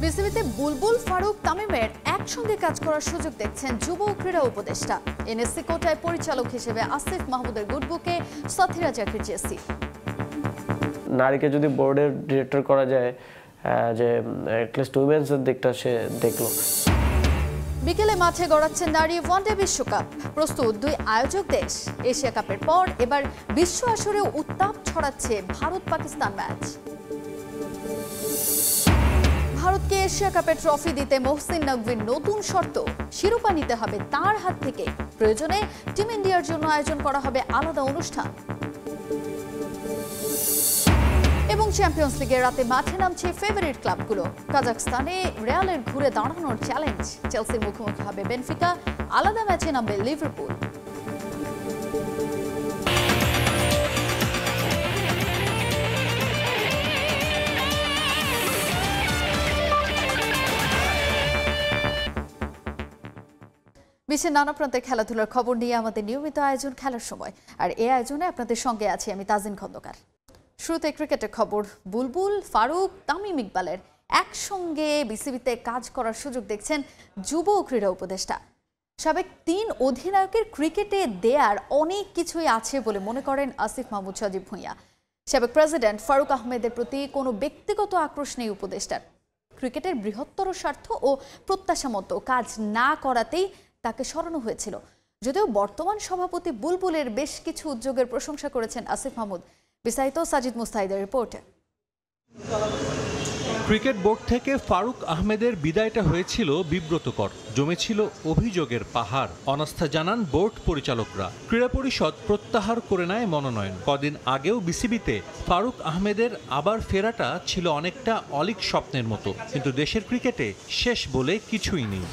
বিসিবিতে বুলবুল ফারুক তামিমের একসঙ্গে কাজ করার সুযোগ দেখছেন যুব ক্রীড়া উপদেষ্টা। এনএসসি কোটায় পরিচালক হিসেবে আসিফ মাহমুদের গুডবুকে সাথীরা জাকির জেসি। নারীকে যদি বোর্ডের ডিরেক্টর করা যায়, যে অ্যাটলিস্ট উইমেন্সের দিকটা সে দেখলো। বিকেলে মাঠে গড়াচ্ছে নারী ওয়ানডে বিশ্বকাপ। প্রস্তুত দুই আয়োজক দেশ। এশিয়া কাপের পর এবার বিশ্ব আসরে উত্তাপ ছড়াচ্ছে ভারত পাকিস্তান ম্যাচ। ভারতকে এশিয়া কাপের ট্রফি দিতে মহসিন নকভির নতুন শর্ত, শিরোপা নিতে হবে তার হাত থেকে। প্রয়োজনে টিম ইন্ডিয়ার জন্য আয়োজন করা হবে আলাদা অনুষ্ঠান। এবং চ্যাম্পিয়ন্স লিগের রাতে মাঠে নামছে ফেভারিট ক্লাবগুলো। কাজাখস্তানে রিয়ালের ঘুরে দাঁড়ানোর চ্যালেঞ্জ। চেলসির মুখোমুখি হবে বেনফিকা, আলাদা ম্যাচে নামবে লিভারপুল। বিশ্বের নানা প্রান্তের খেলাধুলার খবর নিয়ে আমাদের নিয়মিত আয়োজন খেলার সময়। আর এই আয়োজনে আপনাদের সঙ্গে আছি আমি তাজিন খন্দকার। শুরুতে ক্রিকেটের খবর। বুলবুল ফারুক তামিম ইকবালের একসঙ্গে বিসিবিতে কাজ করার সুযোগ দেখছেন যুব ক্রীড়া উপদেষ্টা। সাবেক 3 অধিনায়কের ক্রিকেটে দেয়ার অনেক কিছুই আছে বলে মনে করেন আসিফ মাহমুদ সজীব ভুঁইয়া। সাবেক প্রেসিডেন্ট ফারুক আহমেদের প্রতি কোনো ব্যক্তিগত আক্রোশ নেই উপদেষ্টার। ক্রিকেটের বৃহত্তর স্বার্থ ও প্রত্যাশা মতো কাজ না করাতেই তাকে সরানো হয়েছিল। যদিও বর্তমান সভাপতি বুলবুলের বেশ কিছু উদ্যোগের প্রশংসা করেছেন আসিফ মাহমুদ। বিস্তারিত সাজিদ মুস্তাহিদের রিপোর্টে। ক্রিকেট বোর্ড থেকে ফারুক আহমেদের বিদায়টা হয়েছিল বিব্রতকর। জমেছিল অভিযোগের পাহাড়। অনাস্থা জানান বোর্ড পরিচালকরা। ক্রীড়া পরিষদ প্রত্যাহার করে নেয় মনোনয়ন। কদিন আগেও বিসিবিতে ফারুক আহমেদের আবার ফেরাটা ছিল অনেকটা অলীক স্বপ্নের মতো, কিন্তু দেশের ক্রিকেটে শেষ বলে কিছুই নেই।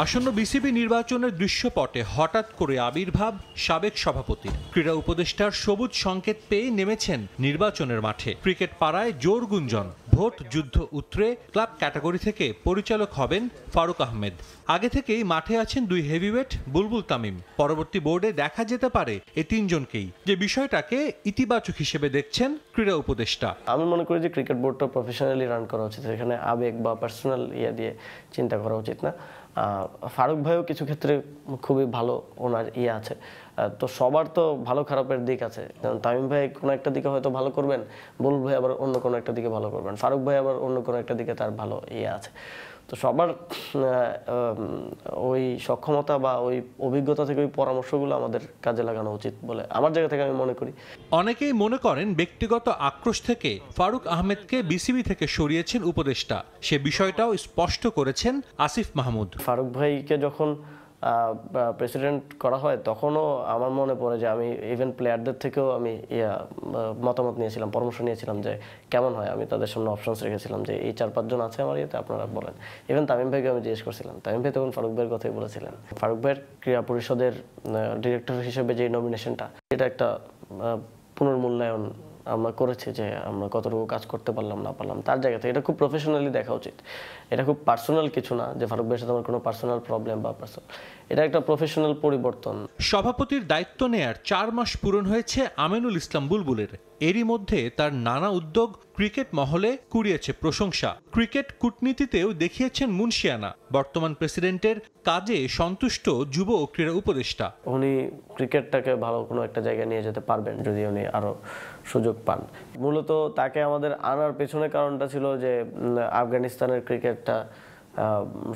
আসন্ন বিসিবি নির্বাচনের দৃশ্যপটে হঠাৎ করে আবির্ভাব সাবেক সভাপতির। ক্রীড়া উপদেষ্টার সবুজ সংকেত পেয়ে নেমেছেন নির্বাচনের মাঠে। ক্রিকেট পাড়ায় জোর গুঞ্জন, ভোট যুদ্ধ উতরে ক্লাব ক্যাটাগরি থেকে পরিচালক হবেন ফারুক আহমেদ। আগে থেকেই মাঠে আছেন 2 হেভিওয়েট বুলবুল তামিম। পরবর্তী বোর্ডে দেখা যেতে পারে এই 3 জনকেই, যে বিষয়টাকে ইতিবাচক হিসেবে দেখছেন ক্রীড়া উপদেষ্টা। আমি মনে করি যে ক্রিকেট বোর্ডটা প্রফেশনালি রান করা উচিত, এখানে আবেগ বা পার্সোনাল দিয়ে চিন্তা করা উচিত না। ফারুক ভাইও কিছু ক্ষেত্রে খুবই ভালো ওনার আছে, তো সবার তো ভালো খারাপের দিক আছে। তামিম ভাই কোনো একটা দিকে হয়তো ভালো করবেন, বুলবুল ভাই আবার অন্য কোনো একটা দিকে ভালো করবেন, ফারুক ভাই আবার অন্য কোনো একটা দিকে তার ভালো আছে। তো সবার ওই সক্ষমতা বা ওই অভিজ্ঞতা থেকে ওই পরামর্শগুলো আমাদের কাজে লাগানো উচিত বলে আমার জায়গা থেকে আমি মনে করি। অনেকেই মনে করেন ব্যক্তিগত আক্রোশ থেকে ফারুক আহমেদকে বিসিবি থেকে সরিয়েছেন উপদেষ্টা। সে বিষয়টাও স্পষ্ট করেছেন আসিফ মাহমুদ। ফারুক ভাইকে যখন প্রেসিডেন্ট করা হয় তখনও আমার মনে পড়ে যে আমি ইভেন প্লেয়ারদের থেকেও আমি মতামত নিয়েছিলাম, পরামর্শ নিয়েছিলাম যে কেমন হয়। আমি তাদের সামনে অপশনস রেখেছিলাম যে এই 4-5 জন আছে আমার আপনারা বলেন। ইভেন তামিম ভাইকে আমি জিজ্ঞেস করছিলাম, তামিম ভাই তখন ফারুক ভাইয়ের কথাই বলেছিলেন। ফারুক ভাইয়ের ক্রীড়া পরিষদের ডিরেক্টর হিসেবে যে নমিনেশনটা, এটা একটা পুনর্মূল্যায়ন আমরা করেছি যে আমরা কতটুকু কাজ করতে পারলাম না পারলাম। তার জায়গা থেকে এটা খুব প্রফেশনালি দেখা উচিত। এটা খুব পার্সোনাল কিছু না যে ফারুক ভাইয়ের সাথে আমার কোনো পার্সোনাল প্রবলেম বা এটা একটা প্রফেশনাল পরিবর্তন। সভাপতির দায়িত্ব নেয়ার 4 মাস পূরণ হয়েছে আমিনুল ইসলাম বুলবুলের। এরই মধ্যে তার নানা উদ্যোগ ক্রিকেট মহলে কুড়িয়েছে প্রশংসা। ক্রিকেট কূটনীতিতেও দেখিয়েছেন মুনশিয়ানা। বর্তমান প্রেসিডেন্টের কাজে সন্তুষ্ট যুব ও ক্রীড়া উপদেষ্টা। উনি ক্রিকেটটাকে ভালো কোনো একটা জায়গায় নিয়ে যেতে পারবেন যদি উনি আরো সুযোগ পান। মূলত তাকে আমাদের আনার পেছনে কারণটা ছিল যে আফগানিস্তানের ক্রিকেটটা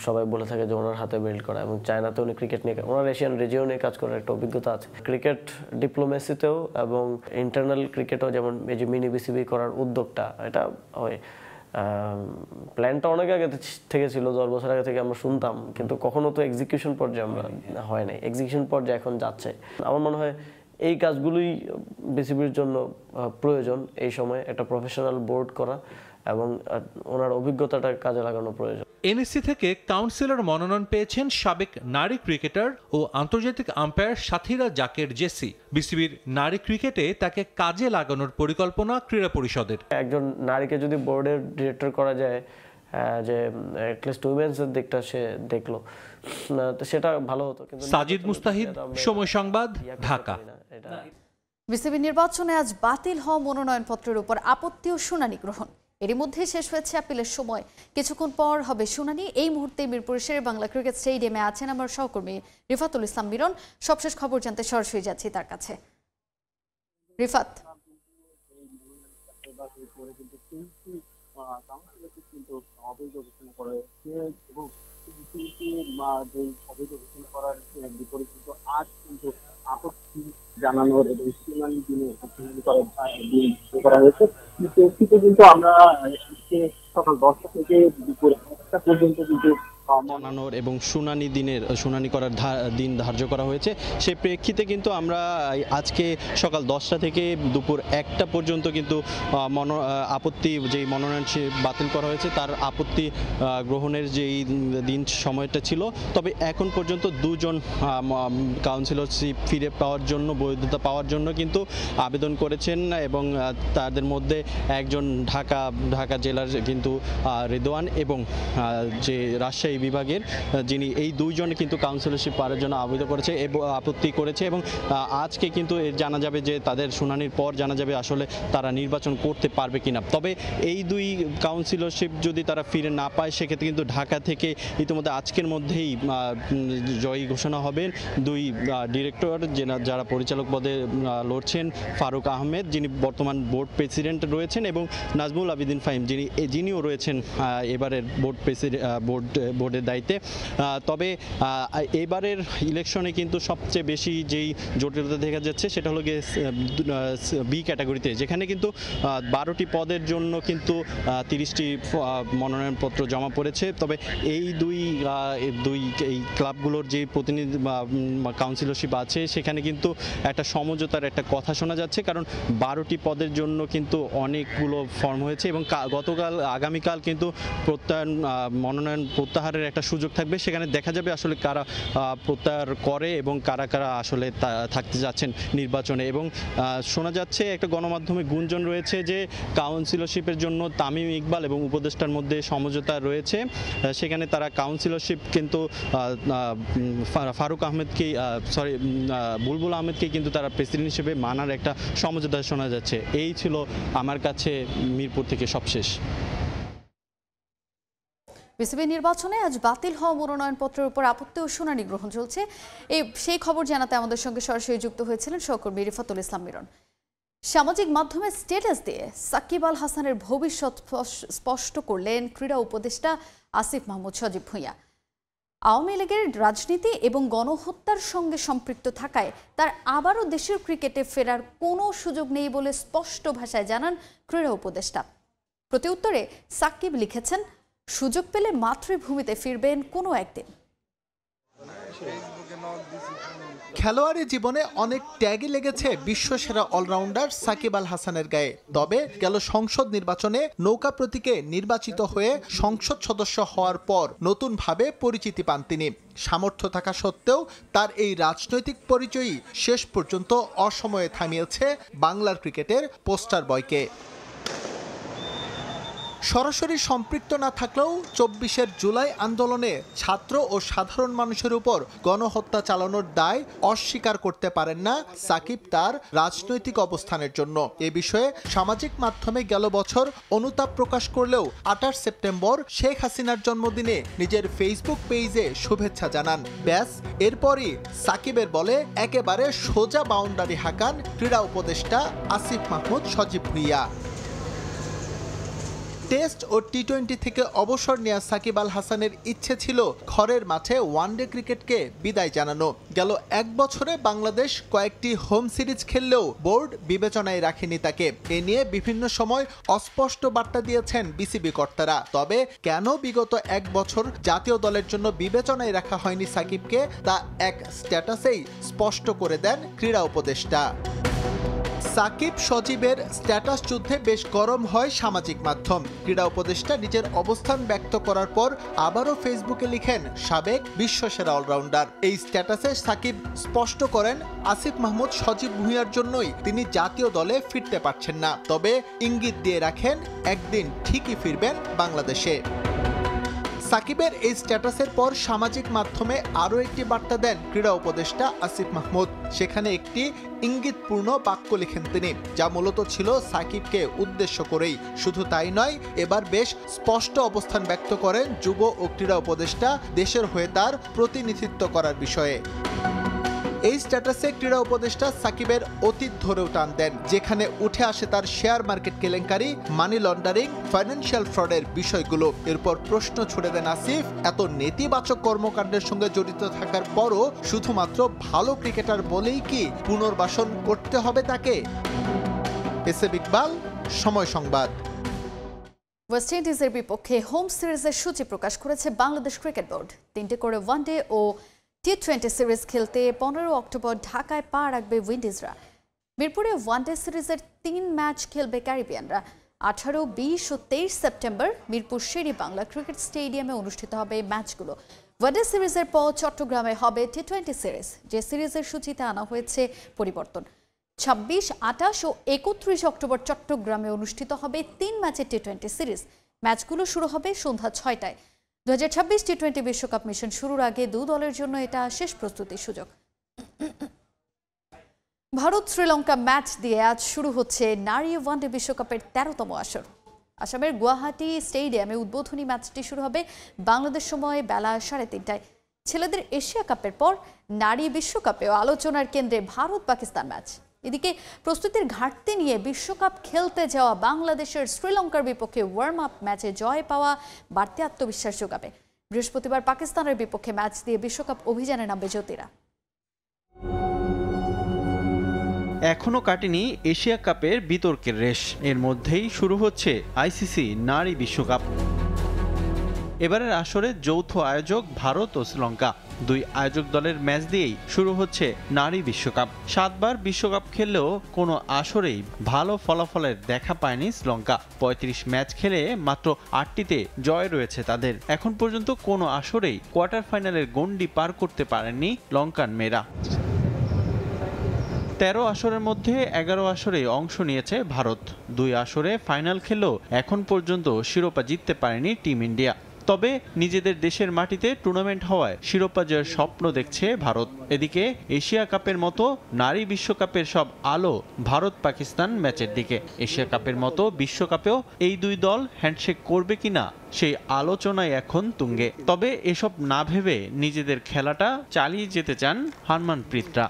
সবাই বলে থাকে যে ওনার হাতে বিল্ড করা, এবং চায়নাতে উনি ক্রিকেট নিয়ে, ওনার এশিয়ান রিজিয়নে কাজ করার একটা অভিজ্ঞতা আছে। ক্রিকেট ডিপ্লোমেসিতেও এবং ইন্টারনাল ক্রিকেটও যেমন এই যে মিনি বিসিবি করার উদ্যোগটা, এটা হয় প্ল্যানটা অনেক আগে থেকে ছিল, 10 বছর আগে থেকে আমরা শুনতাম, কিন্তু কখনো তো এক্সিকিউশন পর্যায়ে আমরা হয় নাই। এক্সিকিউশন পর্যায়ে এখন যাচ্ছে। আমার মনে হয় এই কাজগুলোই বিসিবির জন্য প্রয়োজন। এই সময় একটা প্রফেশনাল বোর্ড করা এবং ওনার অভিজ্ঞতাটা কাজে লাগানো প্রয়োজন। এনএসসি থেকে কাউন্সিলর মনোনয়ন পেয়েছেন সাবেক নারী ক্রিকেটার ও আন্তর্জাতিক আম্পায়ার সাথীরা জাকির জেসি। বিসিবির নারী ক্রিকেটে তাকে কাজে লাগানোর পরিকল্পনা ক্রীড়া পরিষদের। একজন নারীকে যদি বোর্ডের ডিরেক্টর করা যায়, যে অ্যাটলিস্ট উইমেন্সের দিকটা সে দেখলো, তো সেটা ভালো হতো। কিন্তু সাজিদ মুস্তাহিদ, সময় সংবাদ, ঢাকা। বিসিবি নির্বাচনে আজ বাতিল হওয়া মনোনয়নপত্রের উপর আপত্তি ও শুনানি গ্রহণ। এরই মধ্যে শেষ হয়েছে আপিলের সময়, কিছুক্ষণ পর হবে শুনানি। এই মুহূর্তে মিরপুর শেরে বাংলা ক্রিকেট স্টেডিয়ামে আছেন আমার সহকর্মী রিফাতুল ইসলাম মিরন। সবশেষ খবর জানতে সরাসরি যাচ্ছি তার কাছে। রিফাত, আপত্তি জানানোর এবং শুনানি দিনে করা হয়েছে, কিন্তু আমরা সকাল 10টা থেকে দুপুর 1টা পর্যন্ত কিন্তু জানানোর এবং শুনানি করার দিন ধার্য করা হয়েছে। সেই প্রেক্ষিতে কিন্তু আমরা আজকে সকাল 10টা থেকে দুপুর 1টা পর্যন্ত কিন্তু আপত্তি যেই মনোনয়ন বাতিল করা হয়েছে তার আপত্তি গ্রহণের যেই দিন সময়টা ছিল। তবে এখন পর্যন্ত দুজন কাউন্সিলরশিপ ফিরে পাওয়ার জন্য, বৈধতা পাওয়ার জন্য কিন্তু আবেদন করেছেন এবং তাদের মধ্যে একজন ঢাকা জেলার কিন্তু রেদওয়ান এবং যে রাজশাহী বিভাগের যিনি, এই দুইজনে কিন্তু কাউন্সিলরশিপ পাওয়ার জন্য আবেদন করেছে এবং আপত্তি করেছে। এবং আজকে কিন্তু জানা যাবে যে তাদের শুনানির পর জানা যাবে আসলে তারা নির্বাচন করতে পারবে কিনা। তবে এই দুই কাউন্সিলরশিপ যদি তারা ফিরে না পায় সেক্ষেত্রে কিন্তু ঢাকা থেকে ইতিমধ্যে আজকের মধ্যেই জয়ী ঘোষণা হবেন দুই ডিরেক্টর যারা পরিচালক পদে লড়ছেন, ফারুক আহমেদ যিনি বর্তমান বোর্ড প্রেসিডেন্ট রয়েছেন এবং নাজমুল আবেদিন ফাহিম যিনিও রয়েছেন এবারের বোর্ডের দায়িত্বে। তবে এবারের ইলেকশনে কিন্তু সবচেয়ে বেশি যেই জটিলতা দেখা যাচ্ছে সেটা হলো গিয়ে বি ক্যাটাগরিতে, যেখানে কিন্তু 12টি পদের জন্য কিন্তু 30টি মনোনয়নপত্র জমা পড়েছে। তবে এই দুই ক্লাবগুলোর যে প্রতিনিধি কাউন্সিলরশিপ আছে সেখানে কিন্তু একটা সমঝোতার একটা কথা শোনা যাচ্ছে, কারণ 12টি পদের জন্য কিন্তু অনেকগুলো ফর্ম হয়েছে এবং আগামীকাল কিন্তু মনোনয়ন প্রত্যাহারের একটা সুযোগ থাকবে। সেখানে দেখা যাবে আসলে কারা প্রত্যাহার করে এবং কারা আসলে থাকতে যাচ্ছেন নির্বাচনে। এবং শোনা যাচ্ছে একটা গণমাধ্যমে গুঞ্জন রয়েছে যে কাউন্সিলরশিপের জন্য তামিম ইকবাল এবং উপদেষ্টার মধ্যে সমঝোতা রয়েছে, সেখানে তারা কাউন্সিলরশিপ কিন্তু ফারুক আহমেদকে বুলবুল আহমেদকে কিন্তু তারা প্রেসিডেন্ট হিসেবে মানার একটা সমঝোতা শোনা যাচ্ছে। এই ছিল আমার কাছে মিরপুর থেকে সবশেষ। বিসিবি নির্বাচনে আজ বাতিল হওয়া মনোনয়নপত্রের উপর আপত্তি ও শুনানি গ্রহণ চলছে। সেই খবর জানাতে আমাদের সঙ্গে সরাসরি যুক্ত হয়েছিলেন সহকর্মী রিফাতুল ইসলাম মিরন। সামাজিক মাধ্যমে স্ট্যাটাস দিয়ে সাকিব আল হাসানের ভবিষ্যৎ স্পষ্ট করলেন ক্রীড়া উপদেষ্টা আসিফ মাহমুদ সজীব ভুঁইয়া। আওয়ামী লীগের রাজনীতি এবং গণহত্যার সঙ্গে সম্পৃক্ত থাকায় তার আবারও দেশের ক্রিকেটে ফেরার কোনো সুযোগ নেই বলে স্পষ্ট ভাষায় জানান ক্রীড়া উপদেষ্টা। প্রতিউত্তরে সাকিব লিখেছেন, সুযোগ পেলে মাতৃভূমিতে ফিরবেন কোনো একদিন। খেলোয়াড়ি জীবনে অনেক ট্যাগই লেগেছে বিশ্বসেরা অলরাউন্ডার সাকিব আল হাসানের গায়ে। তবে গেল সংসদ নির্বাচনে নৌকা প্রতীকে নির্বাচিত হয়ে সংসদ সদস্য হওয়ার পর নতুনভাবে পরিচিতি পান তিনি। সামর্থ্য থাকা সত্ত্বেও তার এই রাজনৈতিক পরিচয়ই শেষ পর্যন্ত অসময়ে থামিয়েছে বাংলার ক্রিকেটের পোস্টার বয়কে। সরাসরি সম্পৃক্ত না থাকলেও 24 জুলাই আন্দোলনে ছাত্র ও সাধারণ মানুষের উপর গণহত্যা চালানোর দায় অস্বীকার করতে পারেন না সাকিব তার রাজনৈতিক অবস্থানের জন্য। এ বিষয়ে সামাজিক মাধ্যমে গেল বছর অনুতাপ প্রকাশ করলেও 28 সেপ্টেম্বর শেখ হাসিনার জন্মদিনে নিজের ফেসবুক পেজে শুভেচ্ছা জানান। ব্যাস, এরপরই সাকিবের বলে একেবারে সোজা বাউন্ডারি হাঁকান ক্রীড়া উপদেষ্টা আসিফ মাহমুদ সজীব ভুঁইয়া। টেস্ট ও টি-20 থেকে অবসর নেওয়া সাকিব আল হাসানের ইচ্ছে ছিল ঘরের মাঠে ওয়ানডে ক্রিকেটকে বিদায় জানানো। গেল এক বছরে বাংলাদেশ কয়েকটি হোম সিরিজ খেললেও বোর্ড বিবেচনায় রাখেনি তাকে। এ নিয়ে বিভিন্ন সময় অস্পষ্ট বার্তা দিয়েছেন বিসিবি কর্তারা। তবে কেন বিগত এক বছর জাতীয় দলের জন্য বিবেচনায় রাখা হয়নি সাকিবকে, তা এক স্ট্যাটাসেই স্পষ্ট করে দেন ক্রীড়া উপদেষ্টা। সাকিব সজীবের স্ট্যাটাস যুদ্ধে বেশ গরম হয় সামাজিক মাধ্যম। ক্রীড়া উপদেষ্টা নিজের অবস্থান ব্যক্ত করার পর আবারও ফেসবুকে লিখেন সাবেক বিশ্বসেরা অলরাউন্ডার। এই স্ট্যাটাসে সাকিব স্পষ্ট করেন আসিফ মাহমুদ সজীব ভুঁইয়ার জন্যই তিনি জাতীয় দলে ফিরতে পারছেন না, তবে ইঙ্গিত দিয়ে রাখেন একদিন ঠিকই ফিরবেন বাংলাদেশে। সাকিবের এই স্ট্যাটাসের পর সামাজিক মাধ্যমে আরও একটি বার্তা দেন ক্রীড়া উপদেষ্টা আসিফ মাহমুদ। সেখানে একটি ইঙ্গিতপূর্ণ বাক্য লিখেন তিনি, যা মূলত ছিল সাকিবকে উদ্দেশ্য করেই। শুধু তাই নয়, এবার বেশ স্পষ্ট অবস্থান ব্যক্ত করেন যুব ও ক্রীড়া উপদেষ্টা দেশের হয়ে তার প্রতিনিধিত্ব করার বিষয়ে। এই স্ট্যাটাসে ক্রীড়া উপদেষ্টা সাকিবের অতীত ধরেও টান দেন, যেখানে উঠে আসে তার শেয়ার মার্কেট কেলেঙ্কারি, মানি লন্ডারিং, ফাইন্যান্সিয়াল ফ্রডের বিষয়গুলো। এরপর প্রশ্ন ছুড়ে দেন আসিফ, এত নেতিবাচক কর্মকাণ্ডের সঙ্গে জড়িত থাকার পরও শুধুমাত্র ভালো ক্রিকেটার বলেই কি পুনর্বাসন করতে হবে তাকে? এসএব ইকবাল, সময় সংবাদ। ওয়েস্ট ইন্ডিজের বিপক্ষে হোম সিরিজের সূচি প্রকাশ করেছে বাংলাদেশ ক্রিকেট বোর্ড। 3টে করে ওয়ানডে ও টি-20 সিরিজ খেলতে 15 অক্টোবর ঢাকায় পা রাখবে উইন্ডিজরা। মিরপুরে ওয়ানডে সিরিজের 3 ম্যাচ খেলবে ক্যারিবিয়ানরা। 18, 20 ও 23 সেপ্টেম্বর মিরপুর শেরে বাংলা ক্রিকেট স্টেডিয়ামে অনুষ্ঠিত হবে এই ম্যাচগুলো। ওয়ানডে সিরিজের পর চট্টগ্রামে হবে টি-20 সিরিজ, যে সিরিজের সূচিতে আনা হয়েছে পরিবর্তন। 26, 28 ও 31 অক্টোবর চট্টগ্রামে অনুষ্ঠিত হবে 3 ম্যাচের টি-20 সিরিজ। ম্যাচগুলো শুরু হবে সন্ধ্যা 6টায়। 2026 টি-20 বিশ্বকাপ মিশন শুরুর আগে 2 দলের জন্য এটা শেষ প্রস্তুতির সুযোগ। ভারত শ্রীলঙ্কা ম্যাচ দিয়ে আজ শুরু হচ্ছে নারী ওয়ানডে বিশ্বকাপের 13তম আসর। আসামের গুয়াহাটি স্টেডিয়ামে উদ্বোধনী ম্যাচটি শুরু হবে বাংলাদেশ সময় বেলা 3:30টায়। ছেলেদের এশিয়া কাপের পর নারী বিশ্বকাপেও আলোচনার কেন্দ্রে ভারত পাকিস্তান ম্যাচ। এদিকে প্রস্তুতির ঘাটতি নিয়ে বিশ্বকাপ খেলতে যাওয়া বাংলাদেশের শ্রীলঙ্কার বিপক্ষে ওয়ার্ম আপ ম্যাচে জয় পাওয়া বাড়তি আত্মবিশ্বাস যোগাবে। বৃহস্পতিবার পাকিস্তানের বিপক্ষে ম্যাচ দিয়ে বিশ্বকাপ অভিযানে নামবে জ্যোতিরা। এখনও কাটেনি এশিয়া কাপের বিতর্কের রেশ। এর মধ্যেই শুরু হচ্ছে আইসিসি নারী বিশ্বকাপ। এবারের আসরে যৌথ আয়োজক ভারত ও শ্রীলঙ্কা। 2 আয়োজক দলের ম্যাচ দিয়েই শুরু হচ্ছে নারী বিশ্বকাপ। 7 বার বিশ্বকাপ খেললেও কোনো আসরেই ভালো ফলাফলের দেখা পায়নি শ্রীলঙ্কা। 35 ম্যাচ খেলে মাত্র 8টিতে জয় রয়েছে তাদের। এখন পর্যন্ত কোনো আসরেই কোয়ার্টার ফাইনালের গণ্ডি পার করতে পারেননি লঙ্কান মেয়েরা। 13 আসরের মধ্যে 11 আসরে অংশ নিয়েছে ভারত। 2 আসরে ফাইনাল খেললেও এখন পর্যন্ত শিরোপা জিততে পারেনি টিম ইন্ডিয়া। তবে নিজেদের দেশের মাটিতে টুর্নামেন্ট হওয়ায় শিরোপা জয়ের স্বপ্ন দেখছে ভারত। এদিকে এশিয়া কাপের মতো নারী বিশ্বকাপের সব আলো ভারত পাকিস্তান ম্যাচের দিকে। এশিয়া কাপের মতো বিশ্বকাপেও এই 2 দল হ্যান্ডশেক করবে কিনা সেই আলোচনায় এখন তুঙ্গে। তবে এসব না ভেবে নিজেদের খেলাটা চালিয়ে যেতে চান হারমানপ্রীতরা।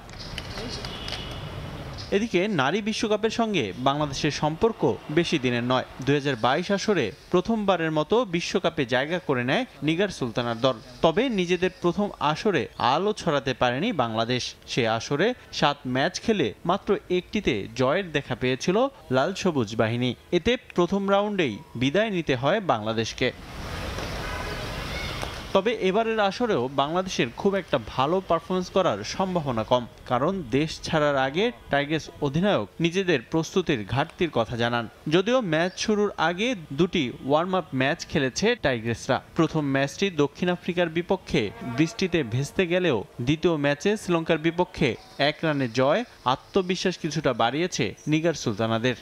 এদিকে নারী বিশ্বকাপের সঙ্গে বাংলাদেশের সম্পর্ক বেশি দিনের নয়। 2022 আসরে প্রথমবারের মতো বিশ্বকাপে জায়গা করে নেয় নিগার সুলতানার দল। তবে নিজেদের প্রথম আসরে আলো ছড়াতে পারেনি বাংলাদেশ। সে আসরে 7 ম্যাচ খেলে মাত্র 1টিতে জয়ের দেখা পেয়েছিল লাল সবুজ বাহিনী। এতে প্রথম রাউন্ডেই বিদায় নিতে হয় বাংলাদেশকে। তবে এবারের আসরেও বাংলাদেশের খুব একটা ভালো পারফরমেন্স করার সম্ভাবনা কম, কারণ দেশ ছাড়ার আগে টাইগার্স অধিনায়ক নিজেদের প্রস্তুতির ঘাটতির কথা জানান। যদিও ম্যাচ শুরুর আগে 2টি ওয়ার্ম আপ ম্যাচ খেলেছে টাইগার্সরা। প্রথম ম্যাচটি দক্ষিণ আফ্রিকার বিপক্ষে বৃষ্টিতে ভেস্তে গেলেও দ্বিতীয় ম্যাচে শ্রীলঙ্কার বিপক্ষে 1 রানে জয় আত্মবিশ্বাস কিছুটা বাড়িয়েছে নিগার সুলতানাদের।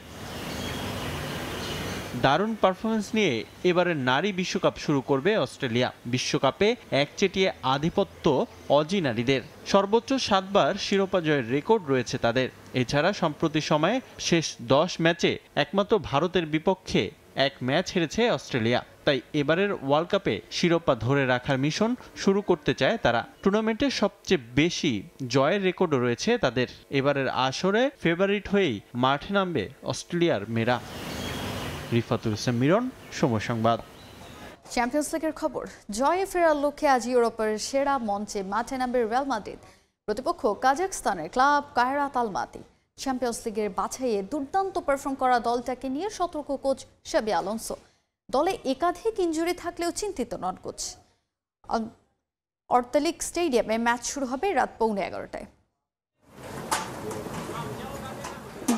দারুণ পারফরমেন্স নিয়ে এবারের নারী বিশ্বকাপ শুরু করবে অস্ট্রেলিয়া। বিশ্বকাপে একচেটিয়া আধিপত্য অজি নারীদের। সর্বোচ্চ 7 বার শিরোপা জয়ের রেকর্ড রয়েছে তাদের। এছাড়া সম্প্রতি সময়ে শেষ 10 ম্যাচে একমাত্র ভারতের বিপক্ষে 1 ম্যাচ হেরেছে অস্ট্রেলিয়া। তাই এবারের ওয়ার্ল্ড কাপে শিরোপা ধরে রাখার মিশন শুরু করতে চায় তারা। টুর্নামেন্টের সবচেয়ে বেশি জয়ের রেকর্ডও রয়েছে তাদের। এবারের আসরে ফেভারিট হয়েই মাঠে নামবে অস্ট্রেলিয়ার মেয়েরা। রিফাতুল ইসলাম মিরন, সময় সংবাদ। চ্যাম্পিয়ন্স লিগের খবর। জয়ে ফেরার লক্ষ্যে আজ ইউরোপের সেরা মঞ্চে মাঠে নামবে রিয়াল মাদ্রিদ। প্রতিপক্ষ কাজাখস্তানের ক্লাব কায়রাত আলমাতি। চ্যাম্পিয়ন্স লিগের বাছাইয়ে দুর্দান্ত পারফর্ম করা দলটাকে নিয়ে সতর্ক কোচ শাবি আলোনসো। দলে একাধিক ইনজুরি থাকলেও চিন্তিত নন কোচ। অর্তালিক স্টেডিয়ামে ম্যাচ শুরু হবে রাত 11:15টায়।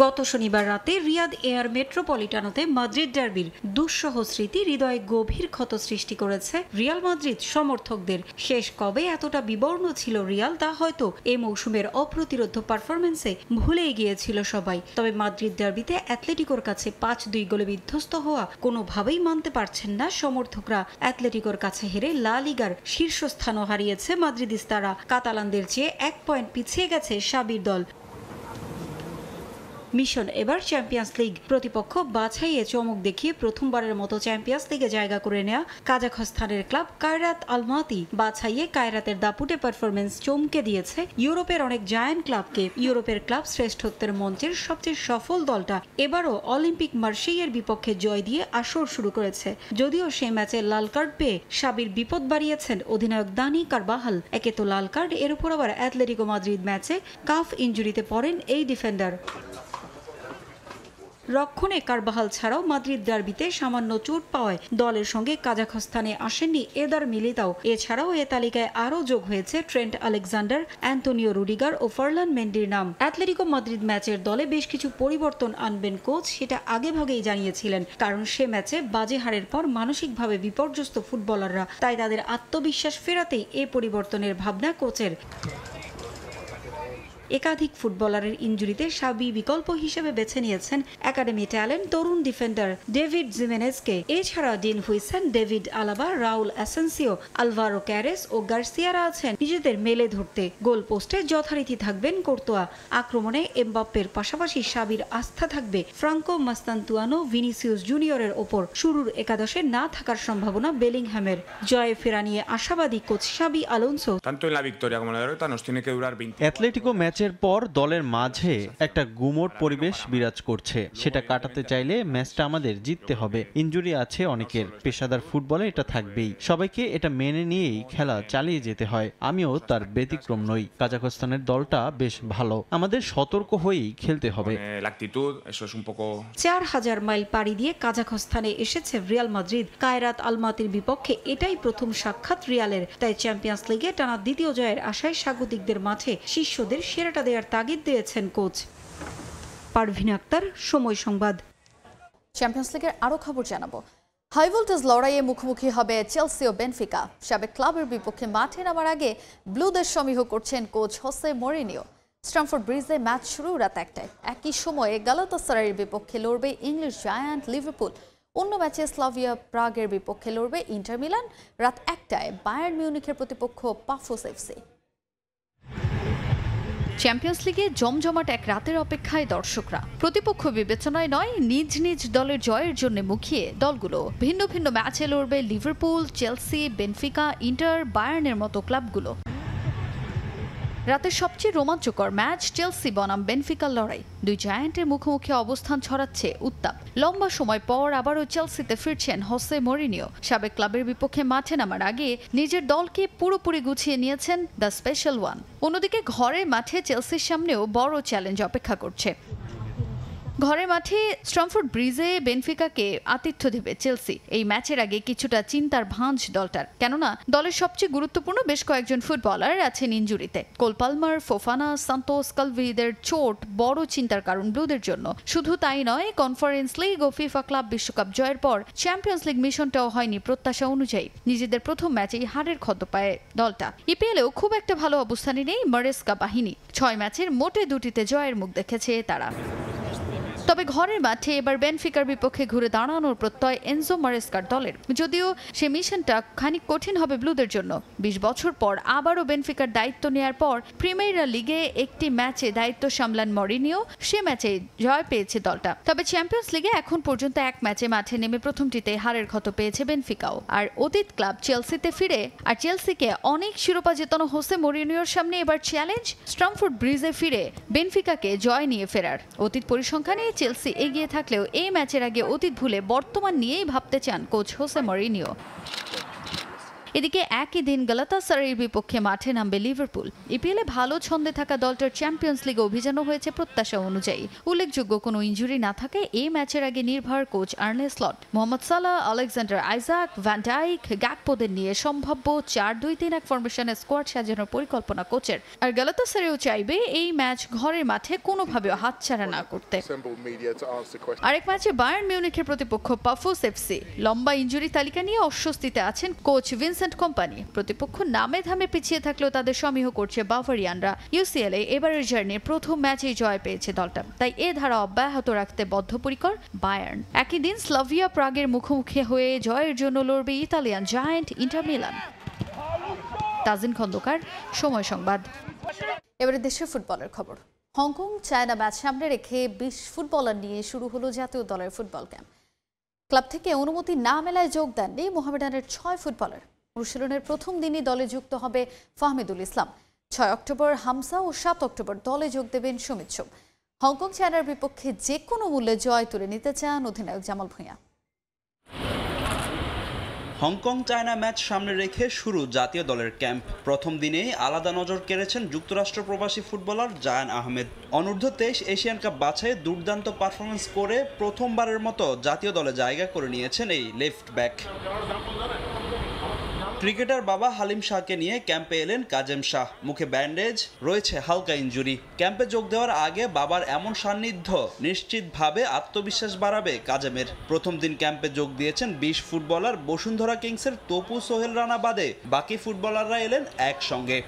গত শনিবার রাতে রিয়াদ এয়ার মেট্রোপলিটানোতে মাদ্রিদ ডার্বির দুঃসহ স্মৃতি হৃদয়ে গভীর ক্ষত সৃষ্টি করেছে রিয়াল মাদ্রিদ সমর্থকদের। শেষ কবে এতটা বিবর্ণ ছিল রিয়াল তা হয়তো এ মৌসুমের অপ্রতিরোধ্য পারফরম্যান্সে ভুলেই গিয়েছিল সবাই। তবে মাদ্রিদ ডার্বিতে অ্যাথলেটিকোর কাছে 5-2 গোলে বিধ্বস্ত হওয়া কোনোভাবেই মানতে পারছেন না সমর্থকরা। অ্যাথলেটিকোর কাছে হেরে লা লিগার শীর্ষস্থানও হারিয়েছে মাদ্রিদিস্তারা। কাতালানদের চেয়ে 1 পয়েন্ট পিছিয়ে গেছে সাবির দল। মিশন এবার চ্যাম্পিয়ন্স লিগ। প্রতিপক্ষ বাছাইয়ে চমক দেখিয়ে প্রথমবারের মতো চ্যাম্পিয়ন্স লিগে জায়গা করে নেয়া কাজাখস্তানের ক্লাব কায়রাত আলমাতি। বাছাইয়ে কায়রাতের দাপুটে পারফরমেন্স চমকে দিয়েছে ইউরোপের অনেক জায়ান্ট ক্লাবকে। ইউরোপের ক্লাব শ্রেষ্ঠত্বের মঞ্চের সবচেয়ে সফল দলটা এবারও অলিম্পিক মার্সেইয়ের বিপক্ষে জয় দিয়ে আসর শুরু করেছে। যদিও সেই ম্যাচে লাল কার্ড পেয়ে সাবির বিপদ বাড়িয়েছেন অধিনায়ক দানি কারবাহাল। একে তো লাল কার্ড, এর উপর আবার অ্যাথলেটিকো মাদ্রিদ ম্যাচে কাফ ইনজুরিতে পড়েন এই ডিফেন্ডার। রক্ষণে কারবাহাল ছাড়াও মাদ্রিদ ডার্বিতে সামান্য চোট পাওয়ায় দলের সঙ্গে কাজাখস্তানে আসেননি এদার মিলিতাও। এছাড়াও এ তালিকায় আরও যোগ হয়েছে ট্রেন্ট আলেকজান্ডার, অ্যান্তোনিও রুডিগার ও ফারলান মেন্ডির নাম। অ্যাথলেটিকো মাদ্রিদ ম্যাচের দলে বেশ কিছু পরিবর্তন আনবেন কোচ, সেটা আগেভাগেই জানিয়েছিলেন। কারণ সে ম্যাচে বাজে হারের পর মানসিকভাবে বিপর্যস্ত ফুটবলাররা, তাই তাদের আত্মবিশ্বাস ফেরাতেই এ পরিবর্তনের ভাবনা কোচের। একাধিক ফুটবলারের ইনজুরিতে সাবি বিকল্প হিসেবে বেছে নিয়েছেন একাডেমি ট্যালেন্ট তরুণ ডিফেন্ডার ডেভিড জিমেনেজকে। এছাড়া Dean Huijsen, David Alaba, Raul Asensio, Alvaro Carreras ও গার্সিয়ারা আছেন নিজেদের মেলে ধরতে। গোল পোস্টে যথারীতি থাকবেন কোর্তোয়া। আক্রমণে এমবাপ্পের পাশাপাশি সাবির আস্থা থাকবে ফ্রাঙ্কো মাস্তান্তুয়ানো, ভিনিসিয়াস জুনিয়রের ওপর। শুরুর একাদশে না থাকার সম্ভাবনা বেলিংহ্যামের। জয়ে ফেরা নিয়ে আশাবাদী কোচ সাবি আলোনসো। অ্যাথলেটিকো ম্যাচের পর দলের মাঝে একটা গুমোট পরিবেশ বিরাজ করছে, সেটা কাটাতে চাইলে ম্যাচটা আমাদের জিততে হবে। ইনজুরি আছে অনেকের, পেশাদার ফুটবলে এটা থাকবেই। সবাইকে এটা মেনে নিয়েই খেলা চালিয়ে যেতে হয়, আমিও তার ব্যতিক্রম নই। কাজাখস্তানের দলটা বেশ ভালো, আমাদের সতর্ক হয়েই খেলতে হবে। 4000 মাইল পাড়ি দিয়ে কাজাখস্তানে এসেছে রিয়াল মাদ্রিদ। কায়রাত আলমাতির বিপক্ষে এটাই প্রথম সাক্ষাৎ রিয়ালের, তাই চ্যাম্পিয়ন্স লিগে টানা দ্বিতীয় জয়ের আশায় স্বাগতিকদের মাঠে শিষ্যদের সেরাটা দেওয়ার তাগিদ দিয়েছেন কোচ। পারভিন আক্তার, সময় সংবাদ। চ্যাম্পিয়ন্স লিগের আরও খবর জানাবো। হাই ভোল্টেজ লড়াইয়ে মুখোমুখি হবে চেলসি ও বেনফিকা। সাবেক ক্লাবের বিপক্ষে মাঠে নামার আগে ব্লুদের সমীহ করছেন কোচ হোসে মরিনিও। স্ট্যামফোর্ড ব্রিজে ম্যাচ শুরু রাত 1টায়। একই সময়ে গালাতাসারাইয়ের বিপক্ষে লড়বে ইংলিশ জায়ান্ট লিভারপুল। অন্য ম্যাচে স্লাভিয়া প্রাগের বিপক্ষে লড়বে ইন্টার মিলান। রাত 1টায় বায়ার্ন মিউনিখের প্রতিপক্ষ পাফোস এফসি। চ্যাম্পিয়ন্স লিগে জমজমাট এক রাতের অপেক্ষায় দর্শকরা। প্রতিপক্ষ বিবেচনায় নয়, নিজ নিজ দলের জয়ের জন্য মুখিয়ে দলগুলো। ভিন্ন ভিন্ন ম্যাচে লড়বে লিভারপুল, চেলসি, বেনফিকা, ইন্টার, বায়ার্নের মতো ক্লাবগুলো। রাতের সবচেয়ে রোমাঞ্চকর ম্যাচ চেলসি বনাম বেনফিকার লড়াই। দুই জায়ান্টের মুখোমুখি অবস্থান ছড়াচ্ছে উত্তাপ। লম্বা সময় পর আবারও চেলসিতে ফিরছেন হোসে মরিনিও। সাবেক ক্লাবের বিপক্ষে মাঠে নামার আগে নিজের দলকে পুরোপুরি গুছিয়ে নিয়েছেন দ্য স্পেশাল ওয়ান। অন্যদিকে ঘরের মাঠে চেলসির সামনেও বড় চ্যালেঞ্জ অপেক্ষা করছে। ঘরের মাঠে স্ট্যামফোর্ড ব্রিজে বেনফিকাকে আতিথ্য দেবে চেলসি। এই ম্যাচের আগে কিছুটা চিন্তার ভাঁজ দলটার, কেননা দলের সবচেয়ে গুরুত্বপূর্ণ বেশ কয়েকজন ফুটবলার আছেন ইনজুরিতে। কোল পালমার, ফোফানা, সান্তোস, কালভিদের চোট বড় চিন্তার কারণ ব্লুদের জন্য। শুধু তাই নয়, কনফারেন্স লিগ ও ফিফা ক্লাব বিশ্বকাপ জয়ের পর চ্যাম্পিয়ন্স লিগ মিশনটাও হয়নি প্রত্যাশা অনুযায়ী। নিজেদের প্রথম ম্যাচেই হারের ক্ষত পায় দলটা। ইপিএলেও খুব একটা ভালো অবস্থানে নেই মারেস্কা বাহিনী। 6 ম্যাচের মোটে 2টিতে জয়ের মুখ দেখেছে তারা। তবে ঘরের মাঠে এবার বেনফিকার বিপক্ষে ঘুরে দাঁড়ানোর প্রত্যয় এনজো মারেস্কার দলের। যদিও সে মিশনটা খানিক কঠিন হবে ব্লুদের জন্য। 20 বছর পর আবারও বেনফিকার দায়িত্ব নেয়ার পর প্রিমিয়ার লিগে একটি ম্যাচে দায়িত্ব সামলান মরিনিও। সে ম্যাচে জয় পেয়েছে দলটা। তবে চ্যাম্পিয়ন্স লিগে এখন পর্যন্ত এক ম্যাচে মাঠে নেমে প্রথমটিতে হারের ক্ষত পেয়েছে বেনফিকাও। আর অতীত ক্লাব চেলসিতে ফিরে আর চেলসিকে অনেক শিরোপা জেতানো হোসে মরিনিওর সামনে এবার চ্যালেঞ্জ স্ট্যামফোর্ড ব্রিজে ফিরে বেনফিকাকে জয় নিয়ে ফেরার। অতীত পরিসংখ্যানে চেলসি এগিয়ে থাকলেও এই ম্যাচের আগে অতীত ভুলে বর্তমান নিয়েই ভাবতে চান কোচ হোসে মরিনিও। এদিকে একই দিন গালাতাসারাইয়ের বিপক্ষে মাঠে নামবে লিভারপুল। ইপিএলে ভালো ছন্দে থাকা দলটার চ্যাম্পিয়ন্স লিগে অভিযানও হয়েছে প্রত্যাশা অনুযায়ী। উল্লেখযোগ্য কোনো ইনজুরি না থাকে এই ম্যাচের আগে নির্ভর কোচ আর্নে স্লট মোহাম্মদ সালাহ, আলেকজান্ডার আইজাক, ভ্যান ডাইক, গ্যাকপোদের নিয়ে সম্ভাব্য 4-2-3-1 ফরমেশনে স্কোয়াড সাজানোর পরিকল্পনা কোচের। আর গালাতাসারাইও চাইবে এই ম্যাচ ঘরের মাঠে কোনোভাবেও হাতছাড়া না করতে। আরেক ম্যাচে বায়ার্ন মিউনিখের প্রতিপক্ষ পাফোস এফসি। লম্বা ইনজুরি তালিকা নিয়ে অস্বস্তিতে আছেন কোচ ভিনসেন্ট কম্পানি। প্রতিপক্ষ নামে ধামে পিছিয়ে থাকলেও তাদের সমীহ করছে বাভারিয়ানরা। ইউসিএলে এবারের জার্নির প্রথম ম্যাচেই জয় পেয়েছে দলটা, তাই এ ধারা অব্যাহত রাখতে বদ্ধপরিকর বায়ার্ন। একই দিন স্লাভিয়া প্রাগের মুখোমুখি হয়ে জয়ের জন্য লড়বে Italian giant Inter Milan. Tajin Khandakar, সময় সংবাদ। এবারে দেশের ফুটবলের খবর। হংকং চায়না ম্যাচ সামনে রেখে 20 ফুটবলার নিয়ে শুরু হলো জাতীয় দলের ফুটবল ক্যাম্প। ক্লাব থেকে অনুমতি না মেলায় যোগ দেননি মোহামেডানের 6 ফুটবলার। অনুশীলনের প্রথম দিনই দলে যুক্ত হবে ফাহমিদুল ইসলাম। 6 অক্টোবর হামসা ও 7 অক্টোবর দলে যোগ দেবেন সুমিত সোম। হংকং চায়নার বিপক্ষে যে কোনো মূল্যে জয় তুলে নিতে চান অধিনায়ক Jamal Bhuiyan. Hong Kong China match সামনে রেখে শুরু জাতীয় দলের ক্যাম্প। প্রথম দিনেই আলাদা নজর কেড়েছেন যুক্তরাষ্ট্র প্রবাসী ফুটবলার জায়ান আহমেদ। অনূর্ধ্ব 23 এশিয়ান কাপ বাছাইয়ে দুর্দান্ত পারফরমেন্স করে প্রথমবারের মতো জাতীয় দলে জায়গা করে নিয়েছেন এই লেফট ব্যাক। ক্রিকেটার বাবা হালিম শাহকে নিয়ে ক্যাম্পে এলেন কাজেম শাহ। মুখে ব্যান্ডেজ, রয়েছে হালকা ইনজুরি। ক্যাম্পে যোগ দেওয়ার আগে বাবার এমন সান্নিধ্য নিশ্চিতভাবে আত্মবিশ্বাস বাড়াবে কাজেমের। প্রথম দিন ক্যাম্পে যোগ দিয়েছেন 20 ফুটবলার। বসুন্ধরা কিংসের তপু সোহেল রানা বাদে বাকি ফুটবলাররা এলেন একসঙ্গে।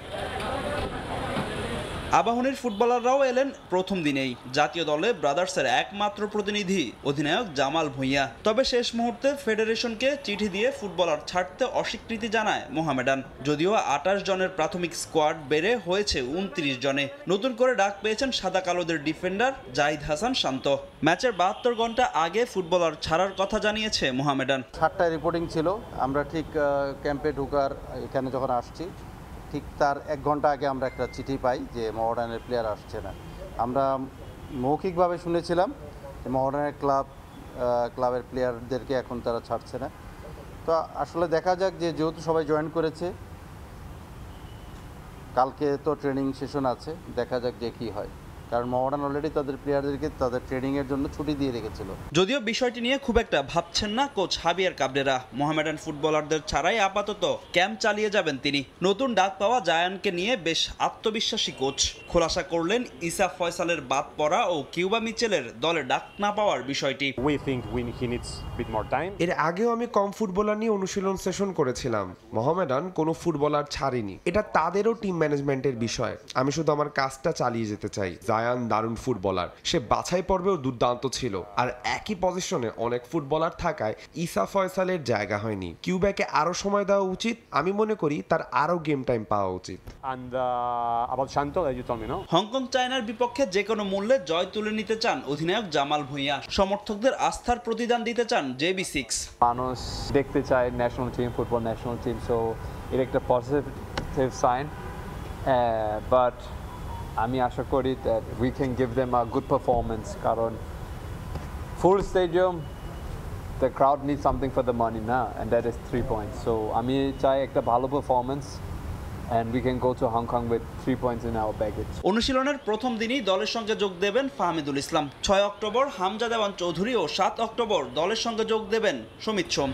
আবাহনীর ফুটবলাররাও এলেন প্রথম দিনেই। জাতীয় দলে ব্রাদার্সের একমাত্র প্রতিনিধি অধিনায়ক জামাল ভুঁইয়া। তবে শেষ মুহূর্তে ফেডারেশনকে চিঠি দিয়ে ফুটবলার ছাড়তে অস্বীকৃতি জানায় মোহামেডান। যদিও 28 জনের প্রাথমিক স্কোয়াড বেড়ে হয়েছে 29 জনে। নতুন করে ডাক পেয়েছেন সাদা কালোদের ডিফেন্ডার জাহিদ হাসান শান্ত। ম্যাচের 72 ঘন্টা আগে ফুটবলার ছাড়ার কথা জানিয়েছে মোহামেডান। 7টায় রিপোর্টিং ছিল। আমরা ঠিক ক্যাম্পে ঢোকার এখানে যখন আসছি ঠিক তার 1 ঘন্টা আগে আমরা একটা চিঠি পাই যে মোহামেডানের প্লেয়ার আসছে না। আমরা মৌখিকভাবে শুনেছিলাম যে মোহামেডানের ক্লাবের প্লেয়ারদেরকে এখন তারা ছাড়ছে না। তো আসলে দেখা যাক যে যেহেতু সবাই জয়েন করেছে, কালকে তো ট্রেনিং সেশন আছে, দেখা যাক যে কী হয়। কারণ মোহামেডান অলরেডি তাদের প্লেয়ারদেরকে তাদের ট্রেনিংয়ের জন্য ছুটি দিয়ে রেখেছিল। যদিও বিষয়টি নিয়ে খুব একটা ভাবছেন না কোচ হাবিয়ার কাবরেরা। মোহামেডান ফুটবলারদের ছাড়াই আপাতত ক্যাম্প চালিয়ে যাবেন তিনি। নতুন ডাক পাওয়া জায়ানকে নিয়ে বেশ আত্মবিশ্বাসী কোচ। খোলাসা করলেন ইসা ফয়সালের বাদ পড়া ও কিউবা মিচেলের দলে ডাক না পাওয়ার বিষয়টি। এর আগেও আমি কম ফুটবলার নিয়ে অনুশীলন সেশন করেছিলাম। মোহামেডান কোনো ফুটবলার ছাড়েনি, এটা তাদেরও টিম ম্যানেজমেন্টের বিষয়। আমি শুধু আমার কাজটা চালিয়ে যেতে চাই। জায়ান দারুণ ফুটবলার, সে বাছাই পর্বেও দুর্দান্ত ছিল। আর একই পজিশনে অনেক ফুটবলার থাকায় ইসা ফয়সালের জায়গা হয়নি। কিউবাকে আরো সময় দেওয়া উচিত। আমি মনে করি তার আরো গেম টাইম পাওয়া উচিত। হংকং চায়নার বিপক্ষে যে কোনো মূল্যে জয় তুলে নিতে চান অধিনায়ক জামাল ভুঁইয়া। সমর্থকদের আস্থার প্রতিদান দিতে চান JB6। মানুষ দেখতে চায় national team, football national team, so এটা একটা পজিটিভ সাইন। বাট আমি আশা করি that we can give them a good performance কারণ full stadium the crowd needs something for the money now and that is 3 points. So আমি চাই একটা ভালো performance and we can go to Hong Kong with 3 points in our baggage. অনুশীলনের প্রথম দিনই দলের সঙ্গে যোগ দেবেন ফাহমিদুল ইসলাম। 6 অক্টোবর হামজা দেওয়ান চৌধুরী ও 7 অক্টোবর দলের সঙ্গে যোগ দেবেন সুমিত সোম।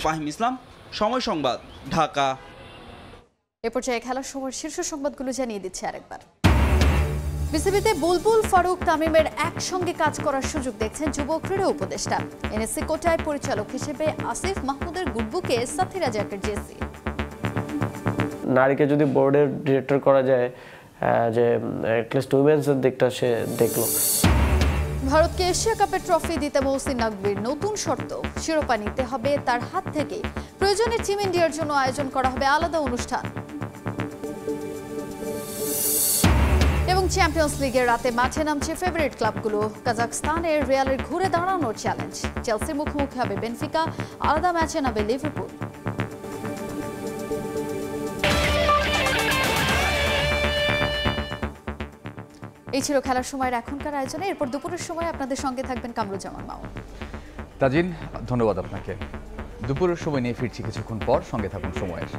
ফাহিম ইসলাম, সময় সংবাদ, ঢাকা। এ পর্যায়ে খেলার সময় শীর্ষ সংবাদগুলো জানিয়ে দিচ্ছে আরেকবার। বিসিবিতে বুলবুল, ফারুক, তামিমের একসঙ্গে কাজ করার সুযোগ দেখছেন যুব ক্রীড়া উপদেষ্টা। NSC কোটায় পরিচালক হিসেবে আসিফ মাহমুদের গুডবুকে সাথীরা জ্যাকের জেসি। নারীকে যদি বোর্ডের ডিরেক্টর করা যায়, যে অ্যাটলিস্ট উইমেন্সের দিকটা সে দেখলো। ভারতকে এশিয়া কাপের ট্রফি দিতে মহসিন নাকভির নতুন শর্ত, শিরোপা নিতে হবে তার হাত থেকে। প্রয়োজনে টিম ইন্ডিয়ার জন্য আয়োজন করা হবে আলাদা অনুষ্ঠান। এবং চ্যাম্পিয়ন্স লিগের রাতে মাঠে নামছে ফেভারিট ক্লাবগুলো। কাজাখস্তানের রিয়ালের ঘুরে দাঁড়ানোর চ্যালেঞ্জ। চেলসির মুখোমুখি হবে বেনফিকা, আলাদা ম্যাচে নামবে লিভারপুল। এই ছিল খেলার সময়ের এখনকার আয়োজনে। এরপর দুপুরের সময় আপনাদের সঙ্গে থাকবেন কামরুজ্জামান মামুন। তাজিন, ধন্যবাদ আপনাকে। দুপুরের সময় নিয়ে ফিরছি কিছুক্ষণ পর, সঙ্গে থাকুন সময়ের।